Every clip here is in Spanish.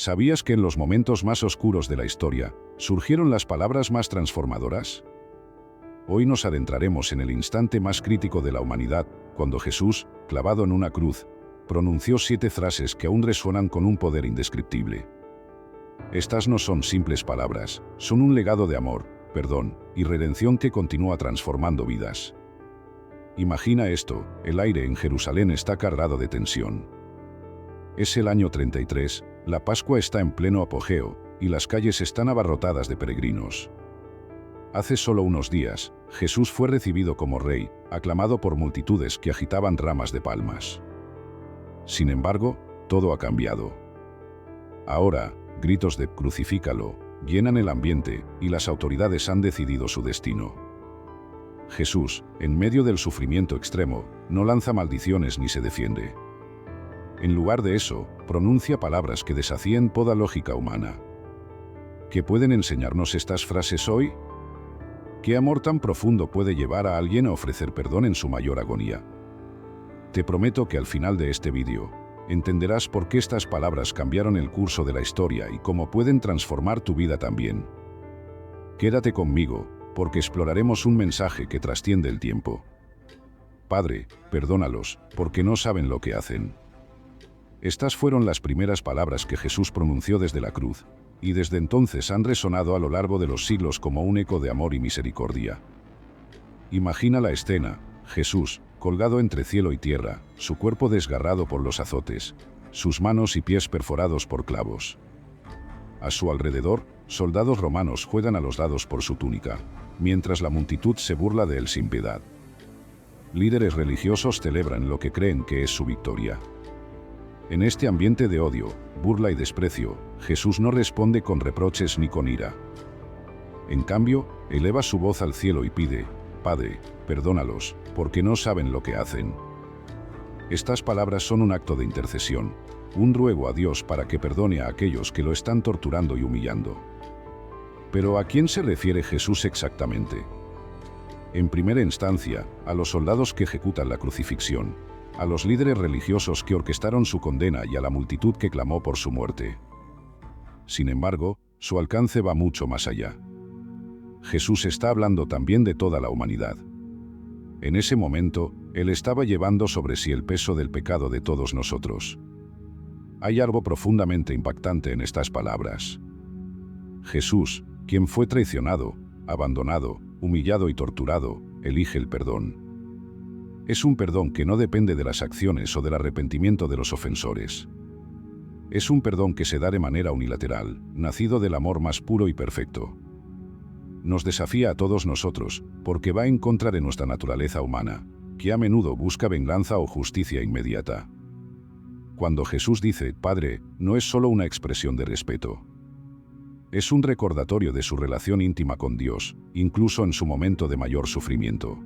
¿Sabías que en los momentos más oscuros de la historia surgieron las palabras más transformadoras? Hoy nos adentraremos en el instante más crítico de la humanidad, cuando Jesús, clavado en una cruz, pronunció 7 frases que aún resuenan con un poder indescriptible. Estas no son simples palabras, son un legado de amor, perdón y redención que continúa transformando vidas. Imagina esto: el aire en Jerusalén está cargado de tensión. Es el año 33, la Pascua está en pleno apogeo, y las calles están abarrotadas de peregrinos. Hace solo unos días, Jesús fue recibido como rey, aclamado por multitudes que agitaban ramas de palmas. Sin embargo, todo ha cambiado. Ahora, gritos de «crucifícalo» llenan el ambiente, y las autoridades han decidido su destino. Jesús, en medio del sufrimiento extremo, no lanza maldiciones ni se defiende. En lugar de eso, pronuncia palabras que desafían toda lógica humana. ¿Qué pueden enseñarnos estas frases hoy? ¿Qué amor tan profundo puede llevar a alguien a ofrecer perdón en su mayor agonía? Te prometo que al final de este vídeo, entenderás por qué estas palabras cambiaron el curso de la historia y cómo pueden transformar tu vida también. Quédate conmigo, porque exploraremos un mensaje que trasciende el tiempo. Padre, perdónalos, porque no saben lo que hacen. Estas fueron las primeras palabras que Jesús pronunció desde la cruz, y desde entonces han resonado a lo largo de los siglos como un eco de amor y misericordia. Imagina la escena: Jesús, colgado entre cielo y tierra, su cuerpo desgarrado por los azotes, sus manos y pies perforados por clavos. A su alrededor, soldados romanos juegan a los lados por su túnica, mientras la multitud se burla de él sin piedad. Líderes religiosos celebran lo que creen que es su victoria. En este ambiente de odio, burla y desprecio, Jesús no responde con reproches ni con ira. En cambio, eleva su voz al cielo y pide: Padre, perdónalos, porque no saben lo que hacen. Estas palabras son un acto de intercesión, un ruego a Dios para que perdone a aquellos que lo están torturando y humillando. Pero ¿a quién se refiere Jesús exactamente? En primera instancia, a los soldados que ejecutan la crucifixión, a los líderes religiosos que orquestaron su condena y a la multitud que clamó por su muerte. Sin embargo, su alcance va mucho más allá. Jesús está hablando también de toda la humanidad. En ese momento, Él estaba llevando sobre sí el peso del pecado de todos nosotros. Hay algo profundamente impactante en estas palabras. Jesús, quien fue traicionado, abandonado, humillado y torturado, elige el perdón. Es un perdón que no depende de las acciones o del arrepentimiento de los ofensores. Es un perdón que se da de manera unilateral, nacido del amor más puro y perfecto. Nos desafía a todos nosotros, porque va en contra de nuestra naturaleza humana, que a menudo busca venganza o justicia inmediata. Cuando Jesús dice «Padre», no es solo una expresión de respeto. Es un recordatorio de su relación íntima con Dios, incluso en su momento de mayor sufrimiento.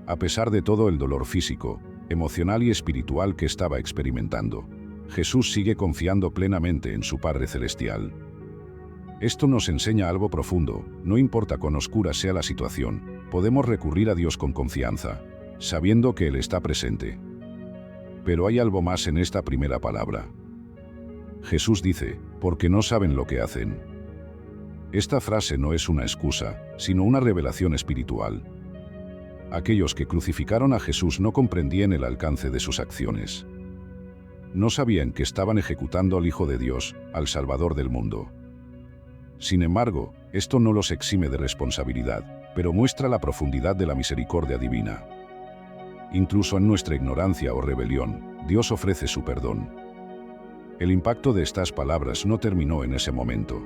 A pesar de todo el dolor físico, emocional y espiritual que estaba experimentando, Jesús sigue confiando plenamente en su Padre Celestial. Esto nos enseña algo profundo: no importa cuán oscura sea la situación, podemos recurrir a Dios con confianza, sabiendo que Él está presente. Pero hay algo más en esta primera palabra. Jesús dice: porque no saben lo que hacen. Esta frase no es una excusa, sino una revelación espiritual. Aquellos que crucificaron a Jesús no comprendían el alcance de sus acciones. No sabían que estaban ejecutando al Hijo de Dios, al Salvador del mundo. Sin embargo, esto no los exime de responsabilidad, pero muestra la profundidad de la misericordia divina. Incluso en nuestra ignorancia o rebelión, Dios ofrece su perdón. El impacto de estas palabras no terminó en ese momento.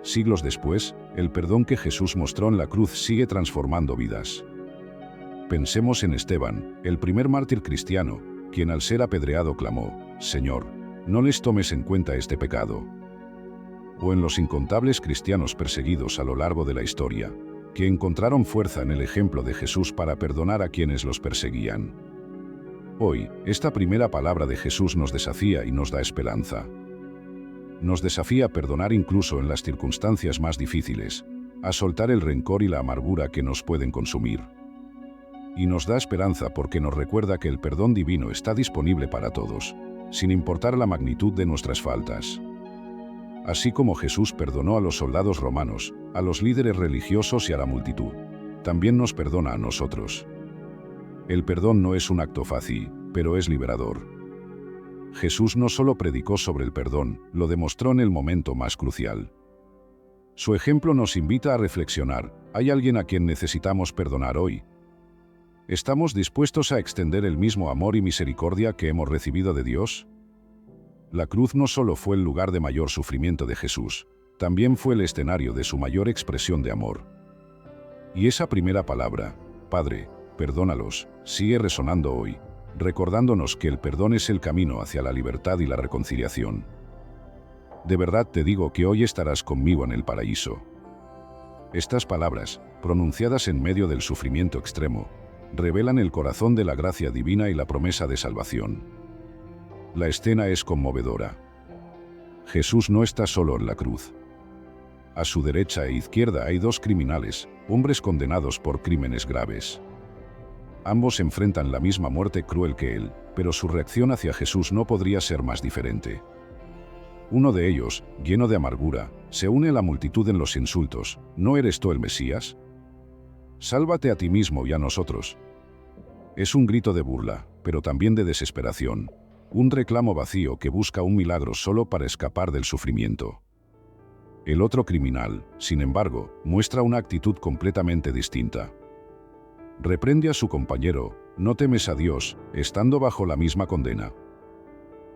Siglos después, el perdón que Jesús mostró en la cruz sigue transformando vidas. Pensemos en Esteban, el primer mártir cristiano, quien al ser apedreado clamó: «Señor, no les tomes en cuenta este pecado». O en los incontables cristianos perseguidos a lo largo de la historia, que encontraron fuerza en el ejemplo de Jesús para perdonar a quienes los perseguían. Hoy, esta primera palabra de Jesús nos desafía y nos da esperanza. Nos desafía a perdonar incluso en las circunstancias más difíciles, a soltar el rencor y la amargura que nos pueden consumir. Y nos da esperanza porque nos recuerda que el perdón divino está disponible para todos, sin importar la magnitud de nuestras faltas. Así como Jesús perdonó a los soldados romanos, a los líderes religiosos y a la multitud, también nos perdona a nosotros. El perdón no es un acto fácil, pero es liberador. Jesús no solo predicó sobre el perdón, lo demostró en el momento más crucial. Su ejemplo nos invita a reflexionar: ¿hay alguien a quien necesitamos perdonar hoy? ¿Estamos dispuestos a extender el mismo amor y misericordia que hemos recibido de Dios? La cruz no solo fue el lugar de mayor sufrimiento de Jesús, también fue el escenario de su mayor expresión de amor. Y esa primera palabra, Padre, perdónalos, sigue resonando hoy, recordándonos que el perdón es el camino hacia la libertad y la reconciliación. De verdad te digo que hoy estarás conmigo en el paraíso. Estas palabras, pronunciadas en medio del sufrimiento extremo, revelan el corazón de la gracia divina y la promesa de salvación. La escena es conmovedora. Jesús no está solo en la cruz. A su derecha e izquierda hay dos criminales, hombres condenados por crímenes graves. Ambos enfrentan la misma muerte cruel que él, pero su reacción hacia Jesús no podría ser más diferente. Uno de ellos, lleno de amargura, se une a la multitud en los insultos: ¿no eres tú el Mesías? Sálvate a ti mismo y a nosotros. Es un grito de burla, pero también de desesperación. Un reclamo vacío que busca un milagro solo para escapar del sufrimiento. El otro criminal, sin embargo, muestra una actitud completamente distinta. Reprende a su compañero: ¿no temes a Dios, estando bajo la misma condena?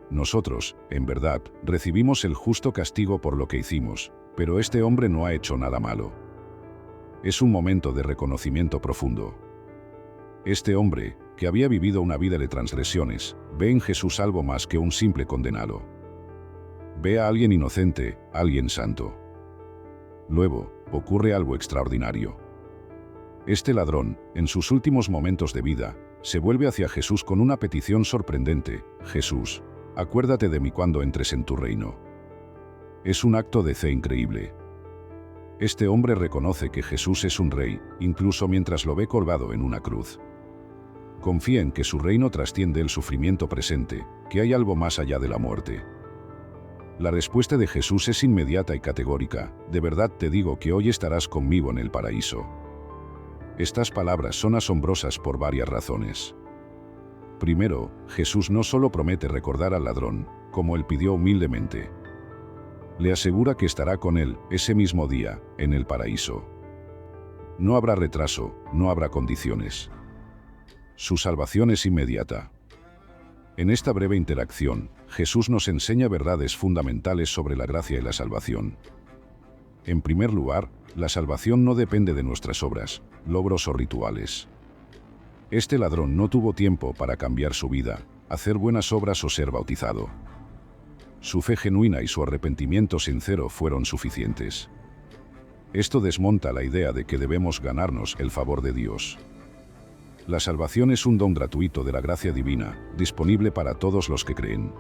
Nosotros, en verdad, recibimos el justo castigo por lo que hicimos, pero este hombre no ha hecho nada malo. Es un momento de reconocimiento profundo. Este hombre, que había vivido una vida de transgresiones, ve en Jesús algo más que un simple condenado. Ve a alguien inocente, alguien santo. Luego, ocurre algo extraordinario. Este ladrón, en sus últimos momentos de vida, se vuelve hacia Jesús con una petición sorprendente: Jesús, acuérdate de mí cuando entres en tu reino. Es un acto de fe increíble. Este hombre reconoce que Jesús es un rey, incluso mientras lo ve colgado en una cruz. Confía en que su reino trasciende el sufrimiento presente, que hay algo más allá de la muerte. La respuesta de Jesús es inmediata y categórica: de verdad te digo que hoy estarás conmigo en el paraíso. Estas palabras son asombrosas por varias razones. Primero, Jesús no solo promete recordar al ladrón, como él pidió humildemente. Le asegura que estará con él, ese mismo día, en el paraíso. No habrá retraso, no habrá condiciones. Su salvación es inmediata. En esta breve interacción, Jesús nos enseña verdades fundamentales sobre la gracia y la salvación. En primer lugar, la salvación no depende de nuestras obras, logros o rituales. Este ladrón no tuvo tiempo para cambiar su vida, hacer buenas obras o ser bautizado. Su fe genuina y su arrepentimiento sincero fueron suficientes. Esto desmonta la idea de que debemos ganarnos el favor de Dios. La salvación es un don gratuito de la gracia divina, disponible para todos los que creen.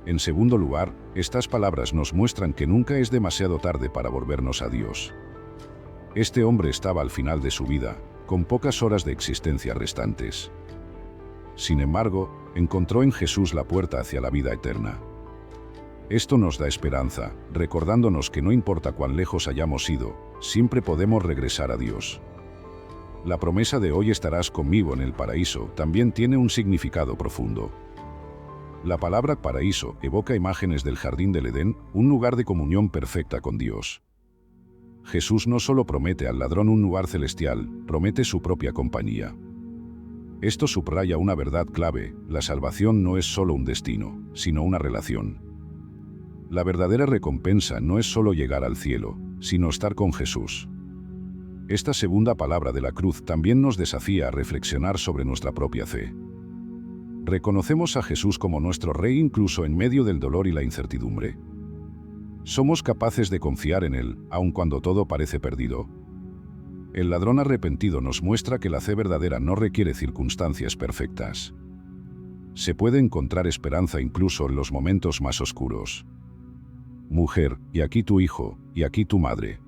En segundo lugar, estas palabras nos muestran que nunca es demasiado tarde para volvernos a Dios. Este hombre estaba al final de su vida, con pocas horas de existencia restantes. Sin embargo, encontró en Jesús la puerta hacia la vida eterna. Esto nos da esperanza, recordándonos que no importa cuán lejos hayamos ido, siempre podemos regresar a Dios. La promesa de hoy estarás conmigo en el paraíso también tiene un significado profundo. La palabra paraíso evoca imágenes del jardín del Edén, un lugar de comunión perfecta con Dios. Jesús no solo promete al ladrón un lugar celestial, promete su propia compañía. Esto subraya una verdad clave: la salvación no es solo un destino, sino una relación. La verdadera recompensa no es solo llegar al cielo, sino estar con Jesús. Esta segunda palabra de la cruz también nos desafía a reflexionar sobre nuestra propia fe. ¿Reconocemos a Jesús como nuestro Rey incluso en medio del dolor y la incertidumbre? ¿Somos capaces de confiar en Él, aun cuando todo parece perdido? El ladrón arrepentido nos muestra que la fe verdadera no requiere circunstancias perfectas. Se puede encontrar esperanza incluso en los momentos más oscuros. Mujer, y aquí tu hijo, y aquí tu madre.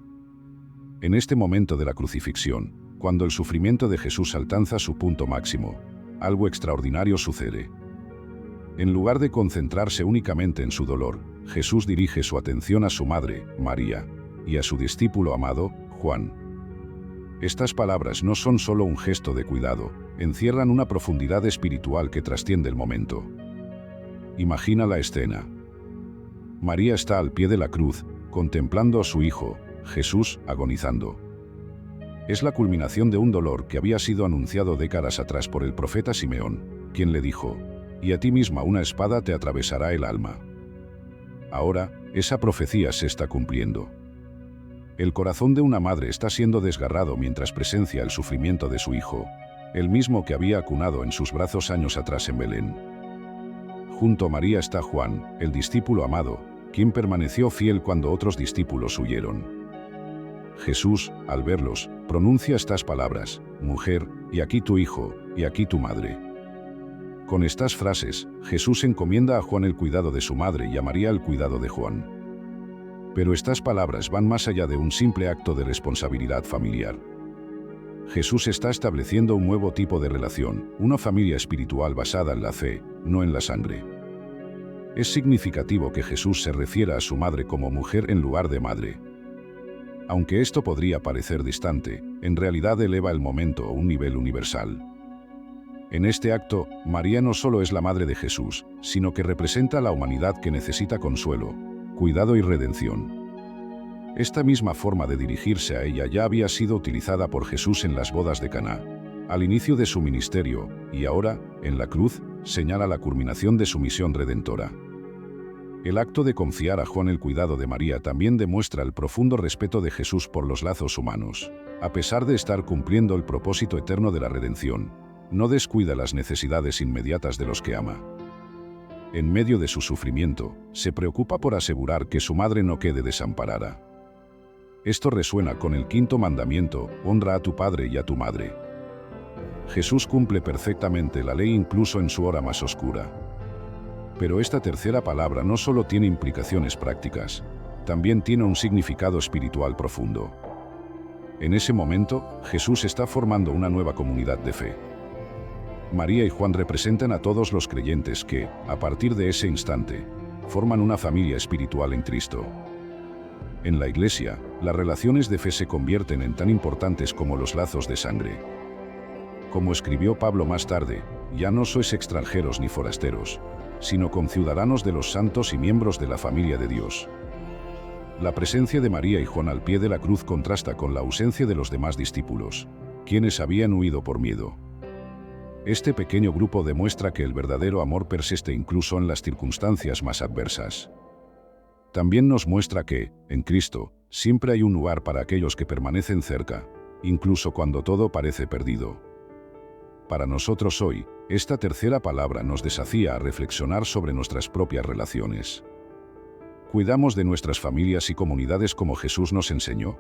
En este momento de la crucifixión, cuando el sufrimiento de Jesús alcanza su punto máximo, algo extraordinario sucede. En lugar de concentrarse únicamente en su dolor, Jesús dirige su atención a su madre, María, y a su discípulo amado, Juan. Estas palabras no son solo un gesto de cuidado, encierran una profundidad espiritual que trasciende el momento. Imagina la escena. María está al pie de la cruz, contemplando a su hijo, Jesús, agonizando. Es la culminación de un dolor que había sido anunciado décadas atrás por el profeta Simeón, quien le dijo: «Y a ti misma una espada te atravesará el alma». Ahora, esa profecía se está cumpliendo. El corazón de una madre está siendo desgarrado mientras presencia el sufrimiento de su hijo, el mismo que había acunado en sus brazos años atrás en Belén. Junto a María está Juan, el discípulo amado, quien permaneció fiel cuando otros discípulos huyeron. Jesús, al verlos, pronuncia estas palabras: «Mujer, y aquí tu hijo, y aquí tu madre». Con estas frases, Jesús encomienda a Juan el cuidado de su madre y a María el cuidado de Juan. Pero estas palabras van más allá de un simple acto de responsabilidad familiar. Jesús está estableciendo un nuevo tipo de relación, una familia espiritual basada en la fe, no en la sangre. Es significativo que Jesús se refiera a su madre como mujer en lugar de madre. Aunque esto podría parecer distante, en realidad eleva el momento a un nivel universal. En este acto, María no solo es la madre de Jesús, sino que representa a la humanidad que necesita consuelo, cuidado y redención. Esta misma forma de dirigirse a ella ya había sido utilizada por Jesús en las bodas de Caná, al inicio de su ministerio, y ahora, en la cruz, señala la culminación de su misión redentora. El acto de confiar a Juan el cuidado de María también demuestra el profundo respeto de Jesús por los lazos humanos. A pesar de estar cumpliendo el propósito eterno de la redención, no descuida las necesidades inmediatas de los que ama. En medio de su sufrimiento, se preocupa por asegurar que su madre no quede desamparada. Esto resuena con el quinto mandamiento: honra a tu padre y a tu madre. Jesús cumple perfectamente la ley incluso en su hora más oscura. Pero esta tercera palabra no solo tiene implicaciones prácticas, también tiene un significado espiritual profundo. En ese momento, Jesús está formando una nueva comunidad de fe. María y Juan representan a todos los creyentes que, a partir de ese instante, forman una familia espiritual en Cristo. En la Iglesia, las relaciones de fe se convierten en tan importantes como los lazos de sangre. Como escribió Pablo más tarde, ya no sois extranjeros ni forasteros, sino conciudadanos de los santos y miembros de la familia de Dios. La presencia de María y Juan al pie de la cruz contrasta con la ausencia de los demás discípulos, quienes habían huido por miedo. Este pequeño grupo demuestra que el verdadero amor persiste incluso en las circunstancias más adversas. También nos muestra que, en Cristo, siempre hay un lugar para aquellos que permanecen cerca, incluso cuando todo parece perdido. Para nosotros hoy, esta tercera palabra nos desafía a reflexionar sobre nuestras propias relaciones. ¿Cuidamos de nuestras familias y comunidades como Jesús nos enseñó?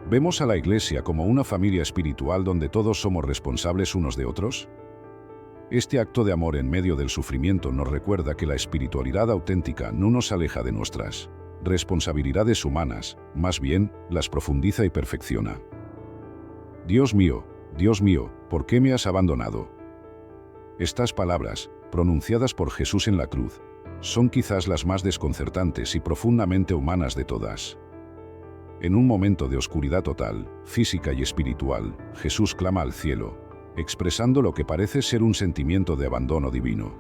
¿Vemos a la Iglesia como una familia espiritual donde todos somos responsables unos de otros? Este acto de amor en medio del sufrimiento nos recuerda que la espiritualidad auténtica no nos aleja de nuestras responsabilidades humanas, más bien, las profundiza y perfecciona. Dios mío, ¿por qué me has abandonado? Estas palabras, pronunciadas por Jesús en la cruz, son quizás las más desconcertantes y profundamente humanas de todas. En un momento de oscuridad total, física y espiritual, Jesús clama al cielo, expresando lo que parece ser un sentimiento de abandono divino.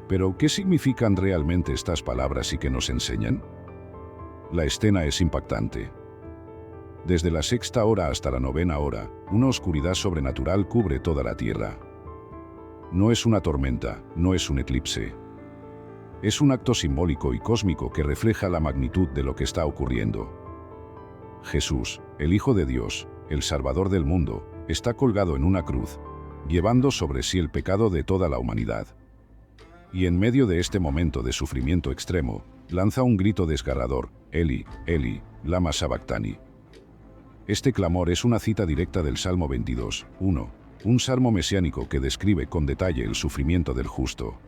Pero, ¿qué significan realmente estas palabras y qué nos enseñan? La escena es impactante. Desde la sexta hora hasta la novena hora, una oscuridad sobrenatural cubre toda la tierra. No es una tormenta, no es un eclipse. Es un acto simbólico y cósmico que refleja la magnitud de lo que está ocurriendo. Jesús, el Hijo de Dios, el Salvador del mundo, está colgado en una cruz, llevando sobre sí el pecado de toda la humanidad. Y en medio de este momento de sufrimiento extremo, lanza un grito desgarrador: Eli, Eli, lama sabactani. Este clamor es una cita directa del Salmo 22:1, un salmo mesiánico que describe con detalle el sufrimiento del justo.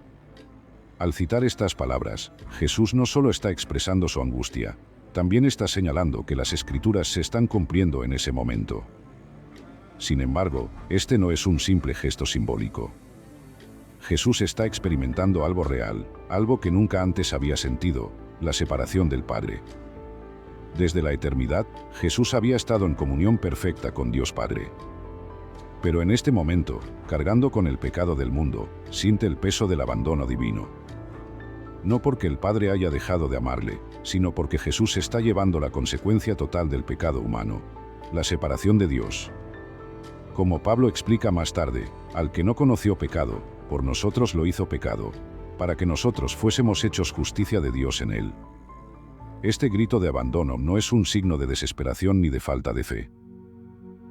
Al citar estas palabras, Jesús no solo está expresando su angustia, también está señalando que las Escrituras se están cumpliendo en ese momento. Sin embargo, este no es un simple gesto simbólico. Jesús está experimentando algo real, algo que nunca antes había sentido, la separación del Padre. Desde la eternidad, Jesús había estado en comunión perfecta con Dios Padre. Pero en este momento, cargando con el pecado del mundo, siente el peso del abandono divino. No porque el Padre haya dejado de amarle, sino porque Jesús está llevando la consecuencia total del pecado humano, la separación de Dios. Como Pablo explica más tarde, al que no conoció pecado, por nosotros lo hizo pecado, para que nosotros fuésemos hechos justicia de Dios en él. Este grito de abandono no es un signo de desesperación ni de falta de fe.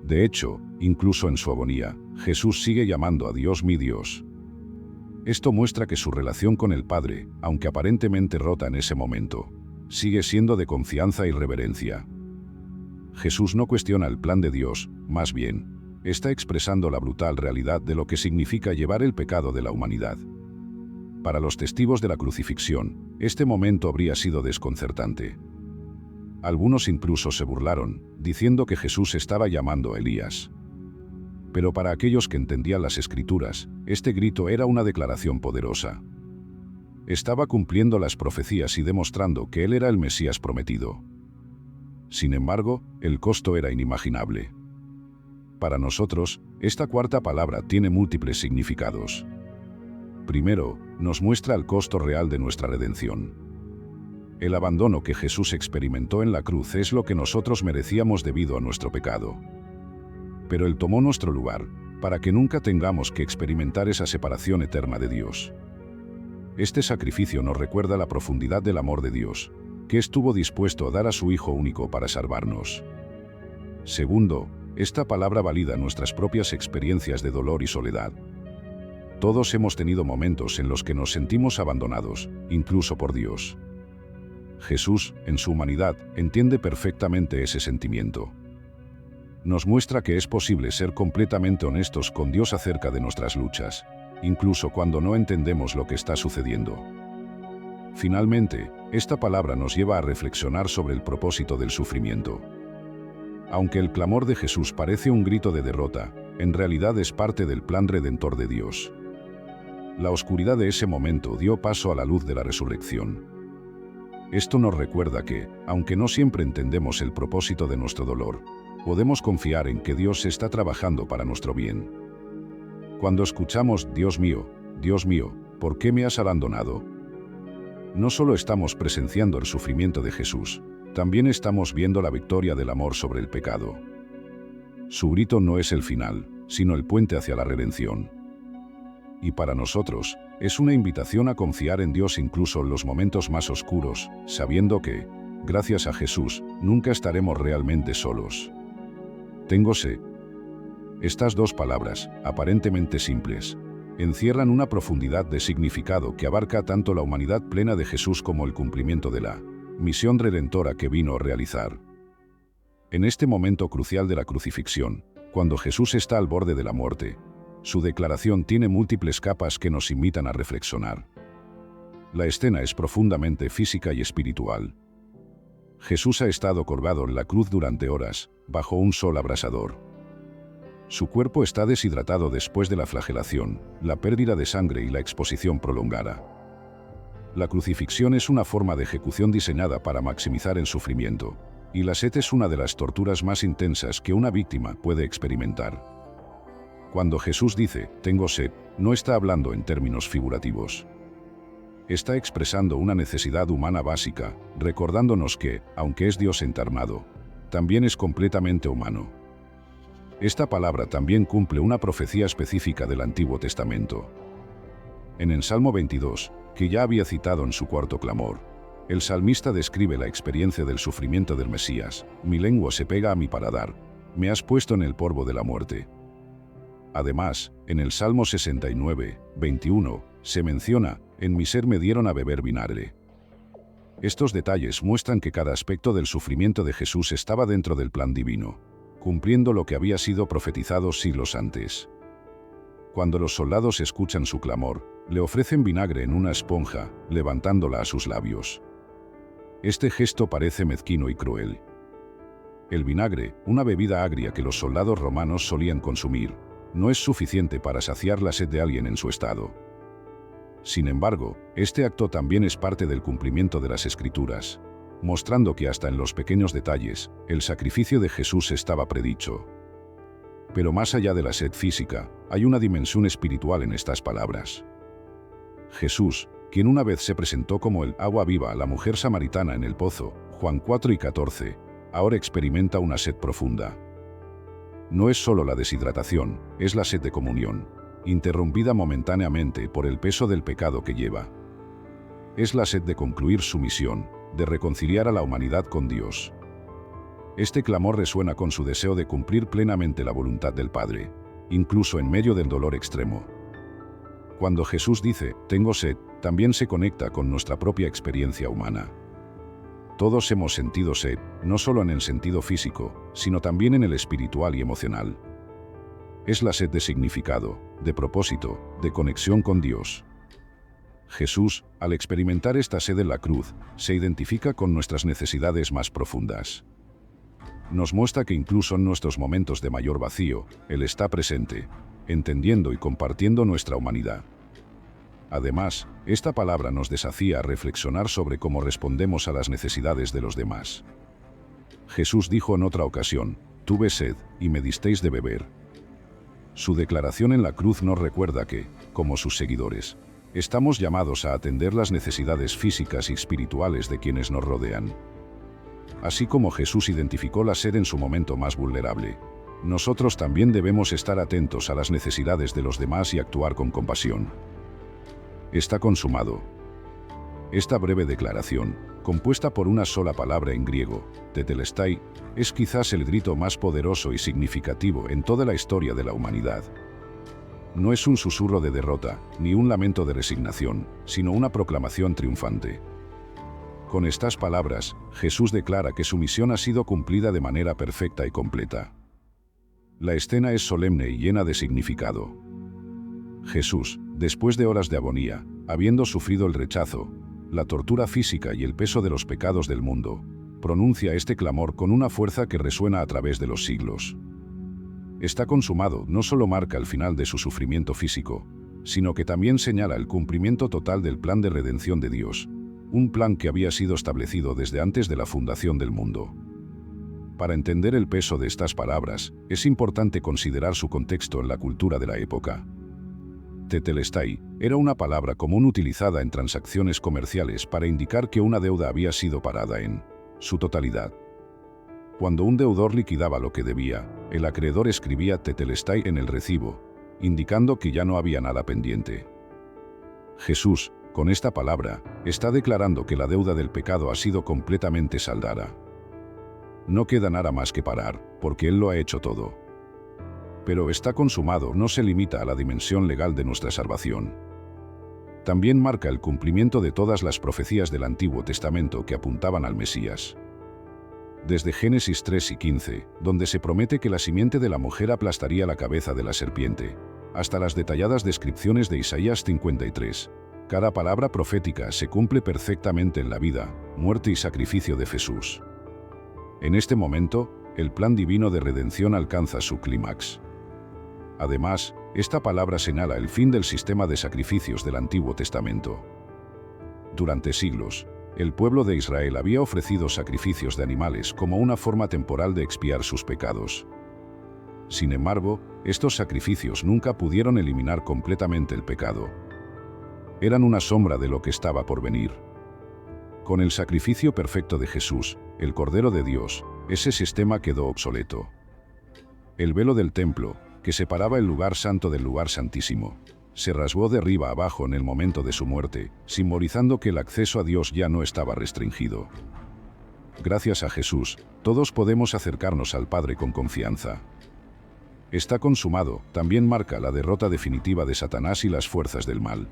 De hecho, incluso en su agonía, Jesús sigue llamando a Dios mi Dios. Esto muestra que su relación con el Padre, aunque aparentemente rota en ese momento, sigue siendo de confianza y reverencia. Jesús no cuestiona el plan de Dios, más bien, está expresando la brutal realidad de lo que significa llevar el pecado de la humanidad. Para los testigos de la crucifixión, este momento habría sido desconcertante. Algunos incluso se burlaron, diciendo que Jesús estaba llamando a Elías. Pero para aquellos que entendían las Escrituras, este grito era una declaración poderosa. Estaba cumpliendo las profecías y demostrando que él era el Mesías prometido. Sin embargo, el costo era inimaginable. Para nosotros, esta cuarta palabra tiene múltiples significados. Primero, nos muestra el costo real de nuestra redención. El abandono que Jesús experimentó en la cruz es lo que nosotros merecíamos debido a nuestro pecado. Pero Él tomó nuestro lugar, para que nunca tengamos que experimentar esa separación eterna de Dios. Este sacrificio nos recuerda la profundidad del amor de Dios, que estuvo dispuesto a dar a su Hijo único para salvarnos. Segundo, esta palabra valida nuestras propias experiencias de dolor y soledad. Todos hemos tenido momentos en los que nos sentimos abandonados, incluso por Dios. Jesús, en su humanidad, entiende perfectamente ese sentimiento. Nos muestra que es posible ser completamente honestos con Dios acerca de nuestras luchas, incluso cuando no entendemos lo que está sucediendo. Finalmente, esta palabra nos lleva a reflexionar sobre el propósito del sufrimiento. Aunque el clamor de Jesús parece un grito de derrota, en realidad es parte del plan redentor de Dios. La oscuridad de ese momento dio paso a la luz de la resurrección. Esto nos recuerda que, aunque no siempre entendemos el propósito de nuestro dolor, podemos confiar en que Dios está trabajando para nuestro bien. Cuando escuchamos, Dios mío, ¿por qué me has abandonado?, no solo estamos presenciando el sufrimiento de Jesús, también estamos viendo la victoria del amor sobre el pecado. Su grito no es el final, sino el puente hacia la redención. Y para nosotros, es una invitación a confiar en Dios incluso en los momentos más oscuros, sabiendo que, gracias a Jesús, nunca estaremos realmente solos. Tengo sed. Estas dos palabras, aparentemente simples, encierran una profundidad de significado que abarca tanto la humanidad plena de Jesús como el cumplimiento de la misión redentora que vino a realizar. En este momento crucial de la crucifixión, cuando Jesús está al borde de la muerte, su declaración tiene múltiples capas que nos invitan a reflexionar. La escena es profundamente física y espiritual. Jesús ha estado colgado en la cruz durante horas, bajo un sol abrasador. Su cuerpo está deshidratado después de la flagelación, la pérdida de sangre y la exposición prolongada. La crucifixión es una forma de ejecución diseñada para maximizar el sufrimiento, y la sed es una de las torturas más intensas que una víctima puede experimentar. Cuando Jesús dice, tengo sed, no está hablando en términos figurativos. Está expresando una necesidad humana básica, recordándonos que, aunque es Dios encarnado, también es completamente humano. Esta palabra también cumple una profecía específica del Antiguo Testamento. En el Salmo 22, que ya había citado en su cuarto clamor, el salmista describe la experiencia del sufrimiento del Mesías. Mi lengua se pega a mi paladar, me has puesto en el polvo de la muerte. Además, en el Salmo 69, 21, se menciona, en mi ser me dieron a beber vinagre. Estos detalles muestran que cada aspecto del sufrimiento de Jesús estaba dentro del plan divino, cumpliendo lo que había sido profetizado siglos antes. Cuando los soldados escuchan su clamor, le ofrecen vinagre en una esponja, levantándola a sus labios. Este gesto parece mezquino y cruel. El vinagre, una bebida agria que los soldados romanos solían consumir, no es suficiente para saciar la sed de alguien en su estado. Sin embargo, este acto también es parte del cumplimiento de las Escrituras, mostrando que hasta en los pequeños detalles, el sacrificio de Jesús estaba predicho. Pero más allá de la sed física, hay una dimensión espiritual en estas palabras. Jesús, quien una vez se presentó como el agua viva a la mujer samaritana en el pozo, Juan 4:14, ahora experimenta una sed profunda. No es solo la deshidratación, es la sed de comunión, interrumpida momentáneamente por el peso del pecado que lleva. Es la sed de concluir su misión, de reconciliar a la humanidad con Dios. Este clamor resuena con su deseo de cumplir plenamente la voluntad del Padre, incluso en medio del dolor extremo. Cuando Jesús dice, tengo sed, también se conecta con nuestra propia experiencia humana. Todos hemos sentido sed, no solo en el sentido físico, sino también en el espiritual y emocional. Es la sed de significado, de propósito, de conexión con Dios. Jesús, al experimentar esta sed en la cruz, se identifica con nuestras necesidades más profundas. Nos muestra que incluso en nuestros momentos de mayor vacío, Él está presente, entendiendo y compartiendo nuestra humanidad. Además, esta palabra nos desafía a reflexionar sobre cómo respondemos a las necesidades de los demás. Jesús dijo en otra ocasión, tuve sed, y me disteis de beber. Su declaración en la cruz nos recuerda que, como sus seguidores, estamos llamados a atender las necesidades físicas y espirituales de quienes nos rodean. Así como Jesús identificó la sed en su momento más vulnerable, nosotros también debemos estar atentos a las necesidades de los demás y actuar con compasión. Está consumado. Esta breve declaración, compuesta por una sola palabra en griego, tetelestai, es quizás el grito más poderoso y significativo en toda la historia de la humanidad. No es un susurro de derrota, ni un lamento de resignación, sino una proclamación triunfante. Con estas palabras, Jesús declara que su misión ha sido cumplida de manera perfecta y completa. La escena es solemne y llena de significado. Jesús, después de horas de agonía, habiendo sufrido el rechazo, la tortura física y el peso de los pecados del mundo, pronuncia este clamor con una fuerza que resuena a través de los siglos. Está consumado no solo marca el final de su sufrimiento físico, sino que también señala el cumplimiento total del plan de redención de Dios, un plan que había sido establecido desde antes de la fundación del mundo. Para entender el peso de estas palabras, es importante considerar su contexto en la cultura de la época. Tetelestai era una palabra común utilizada en transacciones comerciales para indicar que una deuda había sido pagada en su totalidad. Cuando un deudor liquidaba lo que debía, el acreedor escribía tetelestai en el recibo, indicando que ya no había nada pendiente. Jesús, con esta palabra, está declarando que la deuda del pecado ha sido completamente saldada. No queda nada más que pagar, porque Él lo ha hecho todo. Pero está consumado no se limita a la dimensión legal de nuestra salvación. También marca el cumplimiento de todas las profecías del Antiguo Testamento que apuntaban al Mesías. Desde Génesis 3 y 15, donde se promete que la simiente de la mujer aplastaría la cabeza de la serpiente, hasta las detalladas descripciones de Isaías 53, cada palabra profética se cumple perfectamente en la vida, muerte y sacrificio de Jesús. En este momento, el plan divino de redención alcanza su clímax. Además, esta palabra señala el fin del sistema de sacrificios del Antiguo Testamento. Durante siglos, el pueblo de Israel había ofrecido sacrificios de animales como una forma temporal de expiar sus pecados. Sin embargo, estos sacrificios nunca pudieron eliminar completamente el pecado. Eran una sombra de lo que estaba por venir. Con el sacrificio perfecto de Jesús, el Cordero de Dios, ese sistema quedó obsoleto. El velo del templo, que separaba el lugar santo del lugar santísimo, se rasgó de arriba a abajo en el momento de su muerte, simbolizando que el acceso a Dios ya no estaba restringido. Gracias a Jesús, todos podemos acercarnos al Padre con confianza. Está consumado, también marca la derrota definitiva de Satanás y las fuerzas del mal.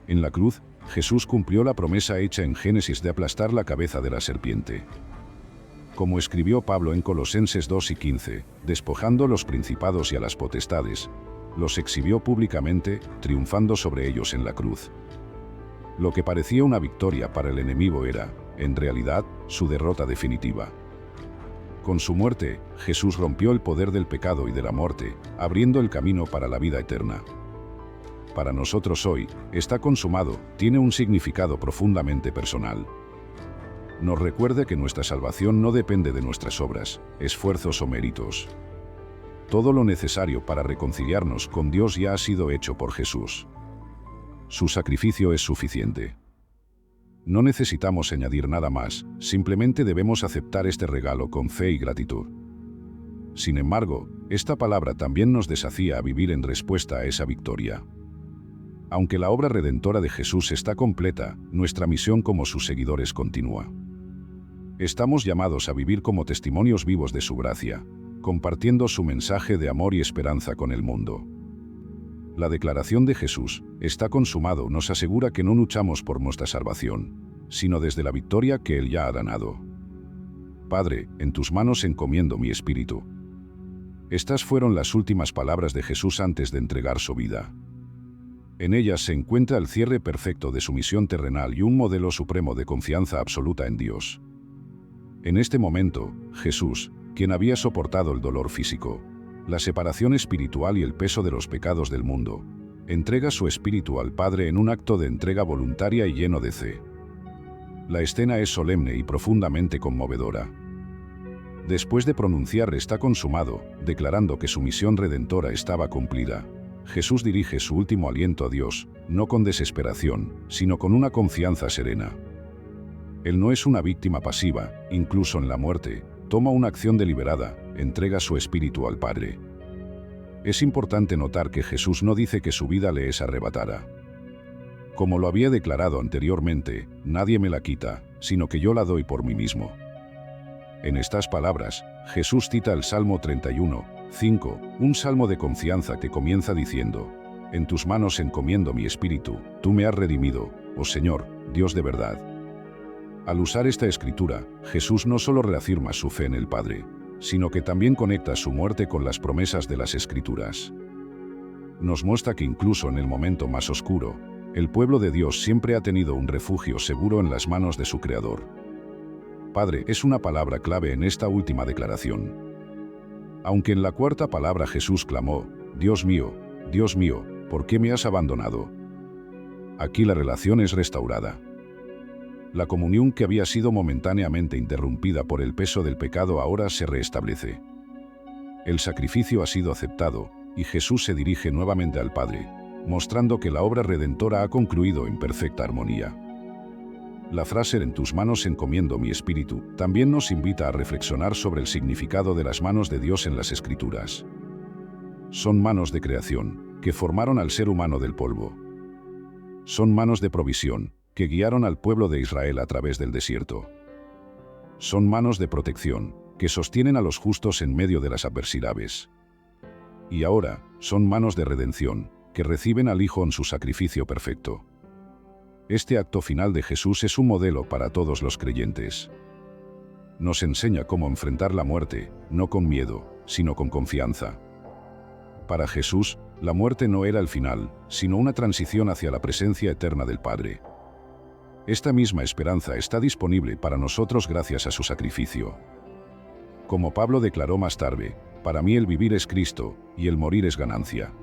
En la cruz, Jesús cumplió la promesa hecha en Génesis de aplastar la cabeza de la serpiente. Como escribió Pablo en Colosenses 2 y 15, despojando los principados y a las potestades, los exhibió públicamente, triunfando sobre ellos en la cruz. Lo que parecía una victoria para el enemigo era, en realidad, su derrota definitiva. Con su muerte, Jesús rompió el poder del pecado y de la muerte, abriendo el camino para la vida eterna. para nosotros hoy, está consumado, tiene un significado profundamente personal. Nos recuerda que nuestra salvación no depende de nuestras obras, esfuerzos o méritos. Todo lo necesario para reconciliarnos con Dios ya ha sido hecho por Jesús. Su sacrificio es suficiente. No necesitamos añadir nada más, simplemente debemos aceptar este regalo con fe y gratitud. Sin embargo, esta palabra también nos desafía a vivir en respuesta a esa victoria. Aunque la obra redentora de Jesús está completa, nuestra misión como sus seguidores continúa. Estamos llamados a vivir como testimonios vivos de su gracia, compartiendo su mensaje de amor y esperanza con el mundo. La declaración de Jesús, está consumado, nos asegura que no luchamos por nuestra salvación, sino desde la victoria que Él ya ha ganado. Padre, en tus manos encomiendo mi espíritu. Estas fueron las últimas palabras de Jesús antes de entregar su vida. En ellas se encuentra el cierre perfecto de su misión terrenal y un modelo supremo de confianza absoluta en Dios. En este momento, Jesús, quien había soportado el dolor físico, la separación espiritual y el peso de los pecados del mundo, entrega su espíritu al Padre en un acto de entrega voluntaria y lleno de fe. La escena es solemne y profundamente conmovedora. Después de pronunciar "está consumado", declarando que su misión redentora estaba cumplida, Jesús dirige su último aliento a Dios, no con desesperación, sino con una confianza serena. Él no es una víctima pasiva, incluso en la muerte, toma una acción deliberada, entrega su espíritu al Padre. Es importante notar que Jesús no dice que su vida le es arrebatada. Como lo había declarado anteriormente, nadie me la quita, sino que yo la doy por mí mismo. En estas palabras, Jesús cita el Salmo 31, 5, un salmo de confianza que comienza diciendo: «En tus manos encomiendo mi espíritu, tú me has redimido, oh Señor, Dios de verdad». Al usar esta escritura, Jesús no solo reafirma su fe en el Padre, sino que también conecta su muerte con las promesas de las Escrituras. Nos muestra que incluso en el momento más oscuro, el pueblo de Dios siempre ha tenido un refugio seguro en las manos de su Creador. Padre es una palabra clave en esta última declaración. Aunque en la cuarta palabra Jesús clamó: Dios mío, ¿por qué me has abandonado?». Aquí la relación es restaurada. La comunión que había sido momentáneamente interrumpida por el peso del pecado ahora se restablece. El sacrificio ha sido aceptado, y Jesús se dirige nuevamente al Padre, mostrando que la obra redentora ha concluido en perfecta armonía. La frase «en tus manos encomiendo mi espíritu» también nos invita a reflexionar sobre el significado de las manos de Dios en las Escrituras. Son manos de creación, que formaron al ser humano del polvo. Son manos de provisión, que guiaron al pueblo de Israel a través del desierto. Son manos de protección, que sostienen a los justos en medio de las adversidades. Y ahora, son manos de redención, que reciben al Hijo en su sacrificio perfecto. Este acto final de Jesús es un modelo para todos los creyentes. Nos enseña cómo enfrentar la muerte, no con miedo, sino con confianza. Para Jesús, la muerte no era el final, sino una transición hacia la presencia eterna del Padre. Esta misma esperanza está disponible para nosotros gracias a su sacrificio. Como Pablo declaró más tarde: «Para mí el vivir es Cristo, y el morir es ganancia».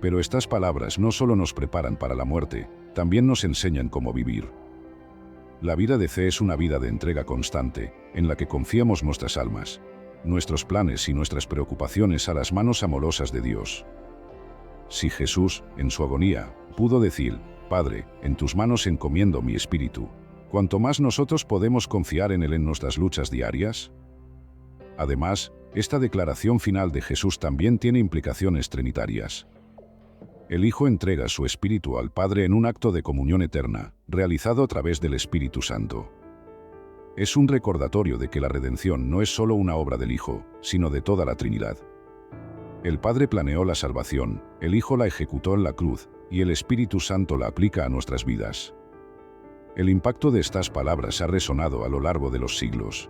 Pero estas palabras no solo nos preparan para la muerte, también nos enseñan cómo vivir. La vida de fe es una vida de entrega constante, en la que confiamos nuestras almas, nuestros planes y nuestras preocupaciones a las manos amorosas de Dios. Si Jesús, en su agonía, pudo decir: «Padre, en tus manos encomiendo mi espíritu», ¿cuánto más nosotros podemos confiar en Él en nuestras luchas diarias? Además, esta declaración final de Jesús también tiene implicaciones trinitarias. El Hijo entrega su espíritu al Padre en un acto de comunión eterna, realizado a través del Espíritu Santo. Es un recordatorio de que la redención no es solo una obra del Hijo, sino de toda la Trinidad. El Padre planeó la salvación, el Hijo la ejecutó en la cruz, y el Espíritu Santo la aplica a nuestras vidas. El impacto de estas palabras ha resonado a lo largo de los siglos.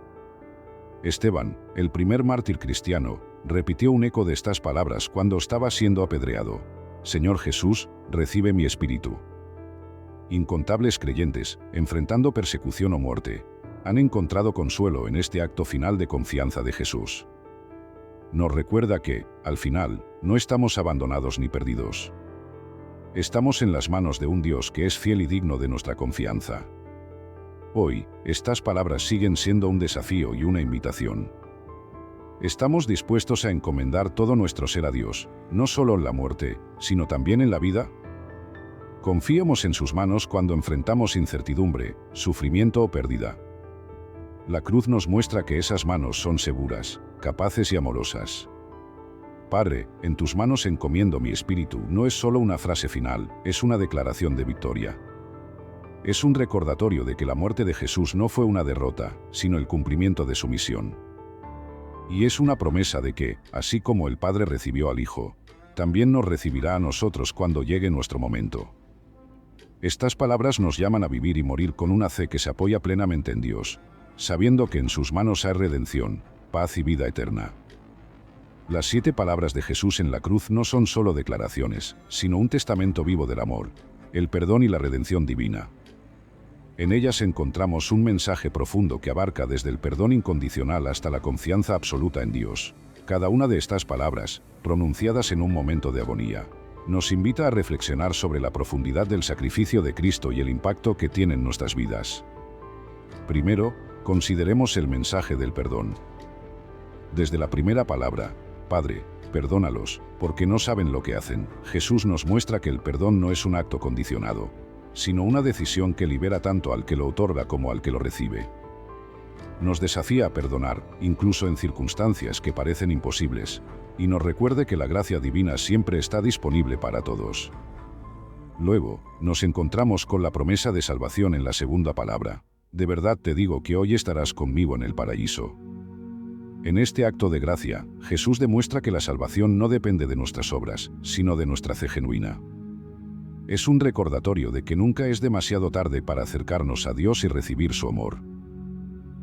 Esteban, el primer mártir cristiano, repitió un eco de estas palabras cuando estaba siendo apedreado: «Señor Jesús, recibe mi espíritu». Incontables creyentes, enfrentando persecución o muerte, han encontrado consuelo en este acto final de confianza de Jesús. Nos recuerda que, al final, no estamos abandonados ni perdidos. Estamos en las manos de un Dios que es fiel y digno de nuestra confianza. Hoy, estas palabras siguen siendo un desafío y una invitación. ¿Estamos dispuestos a encomendar todo nuestro ser a Dios, no solo en la muerte, sino también en la vida? Confiemos en sus manos cuando enfrentamos incertidumbre, sufrimiento o pérdida. La cruz nos muestra que esas manos son seguras, capaces y amorosas. Padre, en tus manos encomiendo mi espíritu no es solo una frase final, es una declaración de victoria. Es un recordatorio de que la muerte de Jesús no fue una derrota, sino el cumplimiento de su misión. Y es una promesa de que, así como el Padre recibió al Hijo, también nos recibirá a nosotros cuando llegue nuestro momento. Estas palabras nos llaman a vivir y morir con una fe que se apoya plenamente en Dios, sabiendo que en sus manos hay redención, paz y vida eterna. Las 7 palabras de Jesús en la cruz no son solo declaraciones, sino un testamento vivo del amor, el perdón y la redención divina. En ellas encontramos un mensaje profundo que abarca desde el perdón incondicional hasta la confianza absoluta en Dios. Cada una de estas palabras, pronunciadas en un momento de agonía, nos invita a reflexionar sobre la profundidad del sacrificio de Cristo y el impacto que tiene en nuestras vidas. Primero, consideremos el mensaje del perdón. Desde la primera palabra, Padre, perdónalos, porque no saben lo que hacen, Jesús nos muestra que el perdón no es un acto condicionado, sino una decisión que libera tanto al que lo otorga como al que lo recibe. Nos desafía a perdonar, incluso en circunstancias que parecen imposibles, y nos recuerde que la gracia divina siempre está disponible para todos. Luego, nos encontramos con la promesa de salvación en la segunda palabra. De verdad te digo que hoy estarás conmigo en el paraíso. En este acto de gracia, Jesús demuestra que la salvación no depende de nuestras obras, sino de nuestra fe genuina. Es un recordatorio de que nunca es demasiado tarde para acercarnos a Dios y recibir su amor.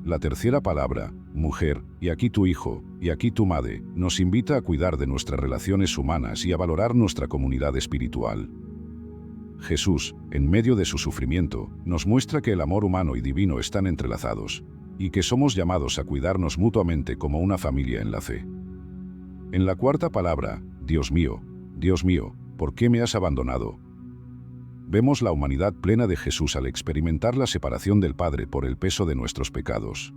La tercera palabra, mujer, y aquí tu hijo, y aquí tu madre, nos invita a cuidar de nuestras relaciones humanas y a valorar nuestra comunidad espiritual. Jesús, en medio de su sufrimiento, nos muestra que el amor humano y divino están entrelazados, y que somos llamados a cuidarnos mutuamente como una familia en la fe. En la cuarta palabra, Dios mío, ¿por qué me has abandonado? Vemos la humanidad plena de Jesús al experimentar la separación del Padre por el peso de nuestros pecados.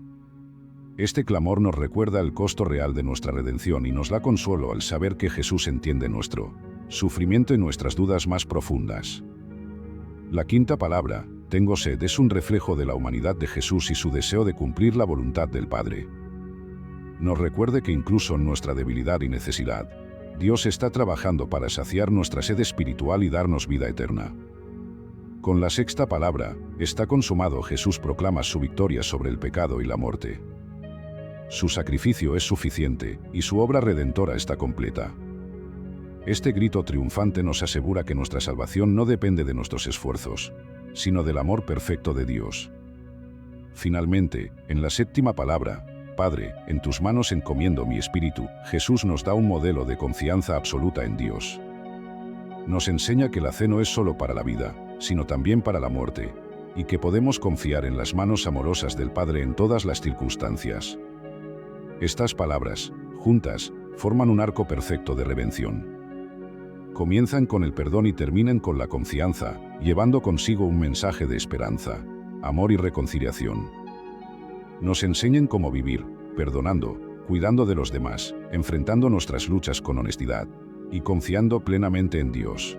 Este clamor nos recuerda el costo real de nuestra redención y nos da consuelo al saber que Jesús entiende nuestro sufrimiento y nuestras dudas más profundas. La quinta palabra, tengo sed, es un reflejo de la humanidad de Jesús y su deseo de cumplir la voluntad del Padre. Nos recuerde que incluso en nuestra debilidad y necesidad, Dios está trabajando para saciar nuestra sed espiritual y darnos vida eterna. Con la sexta palabra, está consumado, Jesús proclama su victoria sobre el pecado y la muerte. Su sacrificio es suficiente, y su obra redentora está completa. Este grito triunfante nos asegura que nuestra salvación no depende de nuestros esfuerzos, sino del amor perfecto de Dios. Finalmente, en la séptima palabra, Padre, en tus manos encomiendo mi espíritu, Jesús nos da un modelo de confianza absoluta en Dios. Nos enseña que la fe no es solo para la vida, sino también para la muerte, y que podemos confiar en las manos amorosas del Padre en todas las circunstancias. Estas palabras, juntas, forman un arco perfecto de redención. Comienzan con el perdón y terminan con la confianza, llevando consigo un mensaje de esperanza, amor y reconciliación. Nos enseñan cómo vivir, perdonando, cuidando de los demás, enfrentando nuestras luchas con honestidad y confiando plenamente en Dios.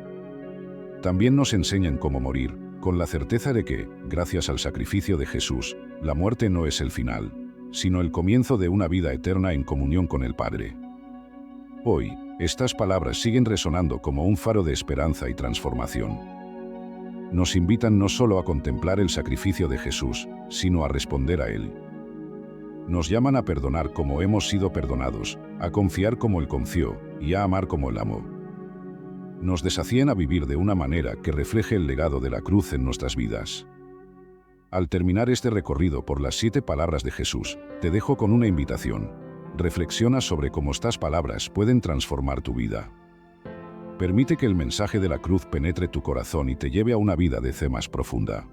También nos enseñan cómo morir, con la certeza de que, gracias al sacrificio de Jesús, la muerte no es el final, sino el comienzo de una vida eterna en comunión con el Padre. Hoy, estas palabras siguen resonando como un faro de esperanza y transformación. Nos invitan no solo a contemplar el sacrificio de Jesús, sino a responder a él. Nos llaman a perdonar como hemos sido perdonados, a confiar como Él confió y a amar como Él amó. Nos desafían a vivir de una manera que refleje el legado de la cruz en nuestras vidas. Al terminar este recorrido por las 7 palabras de Jesús, te dejo con una invitación. Reflexiona sobre cómo estas palabras pueden transformar tu vida. Permite que el mensaje de la cruz penetre tu corazón y te lleve a una vida de fe más profunda.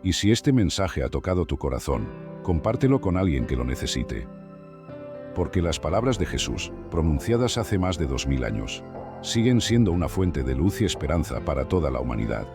Y si este mensaje ha tocado tu corazón, compártelo con alguien que lo necesite. Porque las palabras de Jesús, pronunciadas hace más de 2000 años, siguen siendo una fuente de luz y esperanza para toda la humanidad.